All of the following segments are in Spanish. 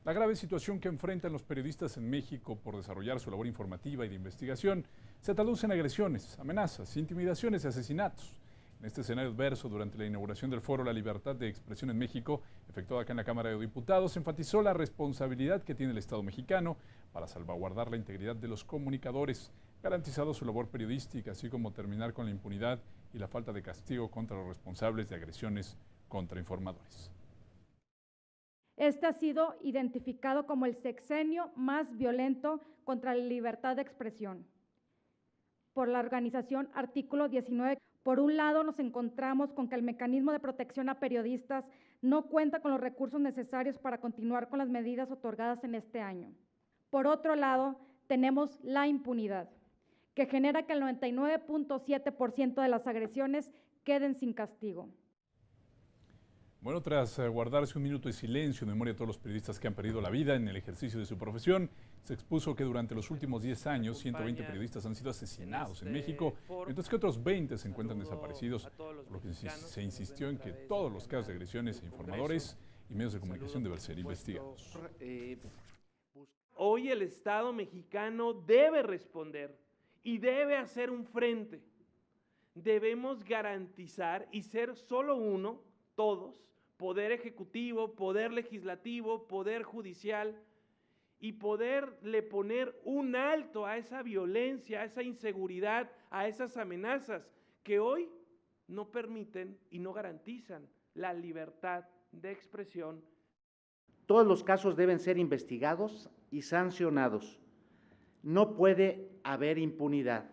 La grave situación que enfrentan los periodistas en México por desarrollar su labor informativa y de investigación se traduce en agresiones, amenazas, intimidaciones y asesinatos. En este escenario adverso, durante la inauguración del Foro La Libertad de Expresión en México, efectuada acá en la Cámara de Diputados, enfatizó la responsabilidad que tiene el Estado mexicano para salvaguardar la integridad de los comunicadores, garantizando su labor periodística, así como terminar con la impunidad y la falta de castigo contra los responsables de agresiones contra informadores. Este ha sido identificado como el sexenio más violento contra la libertad de expresión por la organización Artículo 19. Por un lado, nos encontramos con que el mecanismo de protección a periodistas no cuenta con los recursos necesarios para continuar con las medidas otorgadas en este año. Por otro lado, tenemos la impunidad, que genera que el 99.7% de las agresiones queden sin castigo. Bueno, tras guardarse un minuto de silencio en memoria de todos los periodistas que han perdido la vida en el ejercicio de su profesión, se expuso que durante los últimos 10 años, 120 periodistas han sido asesinados en México, mientras que otros 20 se encuentran desaparecidos, por lo que se insistió en que todos los casos de agresiones a informadores y medios de comunicación deben ser investigados. Hoy el Estado mexicano debe responder y debe hacer un frente. Debemos garantizar y ser solo uno, todos, Poder Ejecutivo, Poder Legislativo, Poder Judicial, y poderle poner un alto a esa violencia, a esa inseguridad, a esas amenazas que hoy no permiten y no garantizan la libertad de expresión. Todos los casos deben ser investigados y sancionados. No puede haber impunidad.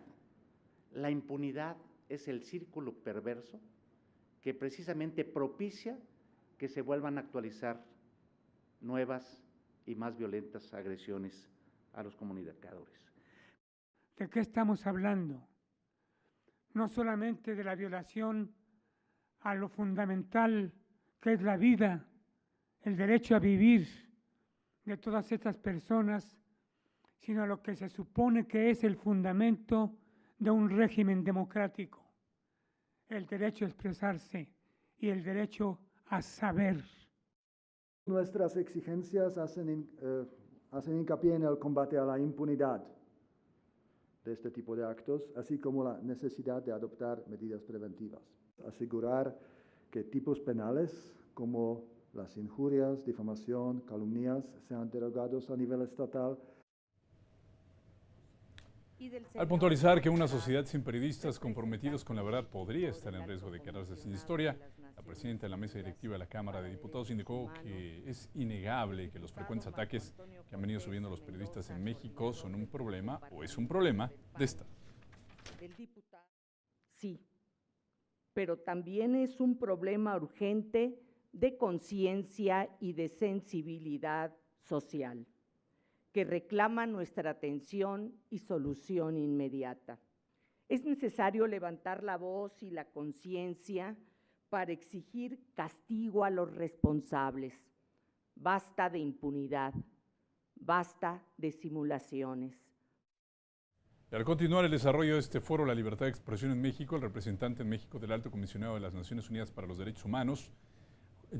La impunidad es el círculo perverso que precisamente propicia que se vuelvan a actualizar nuevas y más violentas agresiones a los comunicadores. ¿De qué estamos hablando? No solamente de la violación a lo fundamental que es la vida, el derecho a vivir de todas estas personas, sino a lo que se supone que es el fundamento de un régimen democrático, el derecho a expresarse y el derecho a saber. Nuestras exigencias hacen hincapié en el combate a la impunidad de este tipo de actos, así como la necesidad de adoptar medidas preventivas. Asegurar que tipos penales como las injurias, difamación, calumnias sean derogados a nivel estatal. Al puntualizar que una sociedad sin periodistas comprometidos con la verdad podría estar en riesgo de quedarse sin historia, la presidenta de la mesa directiva de la Cámara de Diputados indicó que es innegable que los frecuentes ataques que han venido subiendo los periodistas en México son un problema o es un problema de Estado. Sí, pero también es un problema urgente de conciencia y de sensibilidad social, que reclama nuestra atención y solución inmediata. Es necesario levantar la voz y la conciencia para exigir castigo a los responsables. Basta de impunidad, basta de simulaciones. Y al continuar el desarrollo de este foro La Libertad de Expresión en México, el representante en México del Alto Comisionado de las Naciones Unidas para los Derechos Humanos,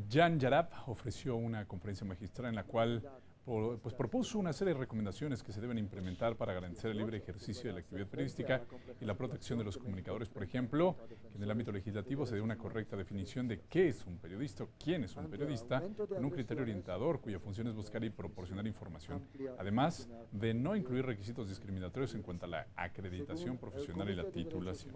Jan Yarab, ofreció una conferencia magistral en la cual propuso una serie de recomendaciones que se deben implementar para garantizar el libre ejercicio de la actividad periodística y la protección de los comunicadores. Por ejemplo, que en el ámbito legislativo se dé una correcta definición de qué es un periodista, quién es un periodista, con un criterio orientador cuya función es buscar y proporcionar información. Además de no incluir requisitos discriminatorios en cuanto a la acreditación profesional y la titulación.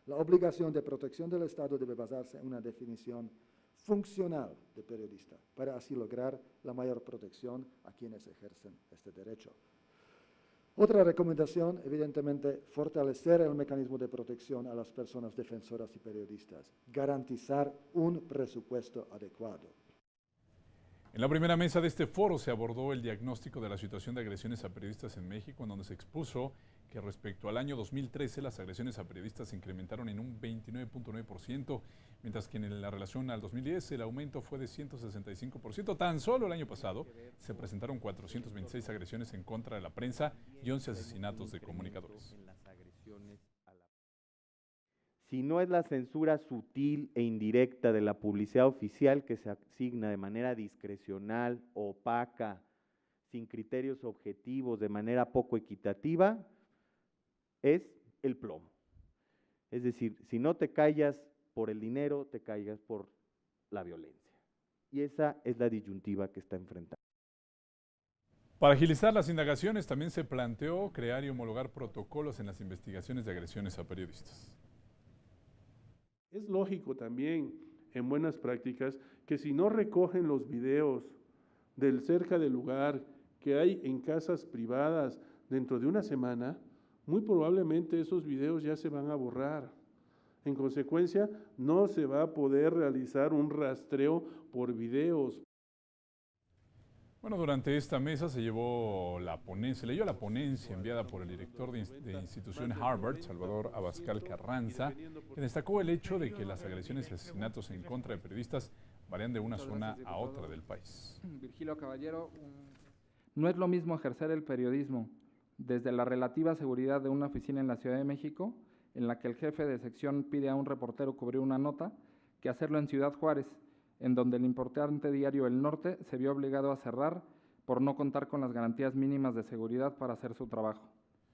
La obligación de protección del Estado debe basarse en una definición funcional de periodista, para así lograr la mayor protección a quienes ejercen este derecho. Otra recomendación, evidentemente, fortalecer el mecanismo de protección a las personas defensoras y periodistas, garantizar un presupuesto adecuado. En la primera mesa de este foro se abordó el diagnóstico de la situación de agresiones a periodistas en México, en donde se expuso que respecto al año 2013 las agresiones a periodistas se incrementaron en un 29.9%, mientras que en la relación al 2010 el aumento fue de 165%. Tan solo el año pasado se presentaron 426 agresiones en contra de la prensa y 11 asesinatos de comunicadores. Si no es la censura sutil e indirecta de la publicidad oficial que se asigna de manera discrecional, opaca, sin criterios objetivos, de manera poco equitativa, es el plomo. Es decir, si no te callas por el dinero, te callas por la violencia. Y esa es la disyuntiva que está enfrentando. Para agilizar las indagaciones, también se planteó crear y homologar protocolos en las investigaciones de agresiones a periodistas. Es lógico también, en buenas prácticas, que si no recogen los videos del cerca del lugar que hay en casas privadas dentro de una semana, muy probablemente esos videos ya se van a borrar. En consecuencia, no se va a poder realizar un rastreo por videos. Bueno, durante esta mesa se leyó la ponencia enviada por el director de institución Harvard, Salvador Abascal Carranza, que destacó el hecho de que las agresiones y asesinatos en contra de periodistas varían de una zona a otra del país. Virgilio Caballero, no es lo mismo ejercer el periodismo desde la relativa seguridad de una oficina en la Ciudad de México, en la que el jefe de sección pide a un reportero cubrir una nota, que hacerlo en Ciudad Juárez, en donde el importante diario El Norte se vio obligado a cerrar por no contar con las garantías mínimas de seguridad para hacer su trabajo.